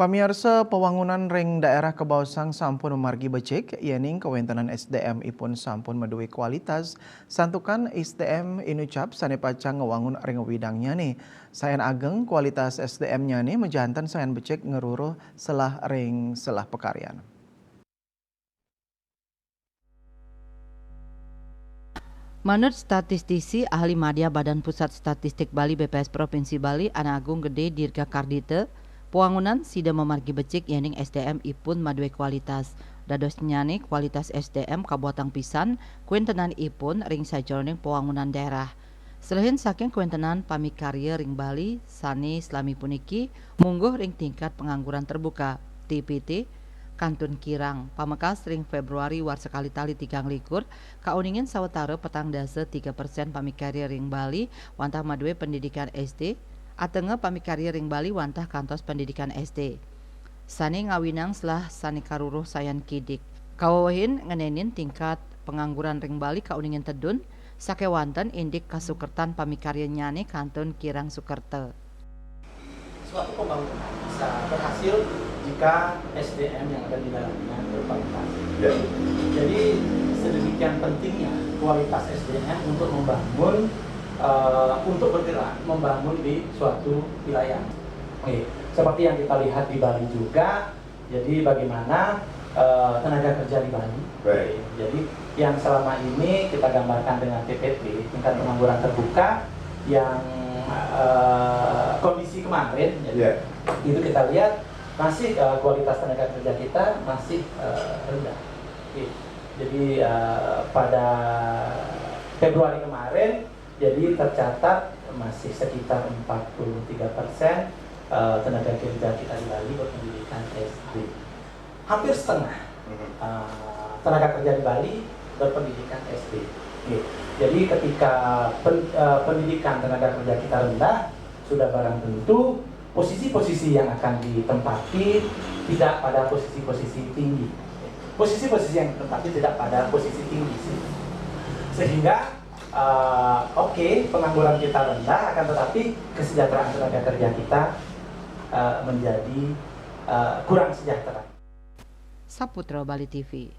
Pamirsa pembangunan ring daerah Kebausang sampun memargi becik, yening kewentanan SDM ipun sampun meduwi kualitas, santukan SDM inucap sane pacang ngewangun ring widangnya nih. Sayan ageng kualitas SDM-nya nih mejantan sayan becik ngeruruh selah ring selah pekaryan. Menurut statistisi ahli media Badan Pusat Statistik Bali BPS Provinsi Bali Ana Agung Gede Dirga Kardite, pembangunan sida memargi becik yening SDM ipun madue kualitas. Dados nyane kualitas SDM kabuatan pisan kuentenan ipun ring sajroning pembangunan daerah. Selain saking kuentenan pamikarya ring Bali sane selami puniki mungguh ring tingkat pengangguran terbuka TPT Kantun Kirang, pamekas ring Februari war sekali tali 3 likur, kauningin sawetara petang dasa 3% pamikarya ring Bali, wantah madue pendidikan SD, atenge pamikarya ring Bali wantah kantos pendidikan SD. Sani ngawinang selah sani karuruh sayan kidik. Kawawahin ngenenin tingkat pengangguran ring Bali kauningin tedun, sakewanten indik kasukertan pamikarya nyane Kantun Kirang Sukerte. Suatu pembangunan bisa berhasil jika SDM yang ada di dalamnya berkualitas. Ya. Jadi sedemikian pentingnya kualitas SDM untuk membangun, untuk bergerak membangun di suatu wilayah. Oke, seperti yang kita lihat di Bali juga. Jadi bagaimana tenaga kerja di Bali. Baik. Jadi yang selama ini kita gambarkan dengan TPT, tingkat pengangguran terbuka yang kondisi kemarin, Yeah. itu kita lihat masih kualitas tenaga kerja kita masih rendah. Jadi pada Februari kemarin, jadi tercatat masih sekitar 43% tenaga kerja kita di Bali berpendidikan SD. Hampir setengah tenaga kerja di Bali berpendidikan SD. Jadi ketika pendidikan tenaga kerja kita rendah, sudah barang tentu posisi-posisi yang akan ditempati tidak pada posisi-posisi tinggi. Posisi-posisi yang ditempati tidak pada posisi tinggi sih. Sehingga pengangguran kita rendah, akan tetapi kesejahteraan tenaga kerja kita menjadi kurang sejahtera. Saputra Bali TV.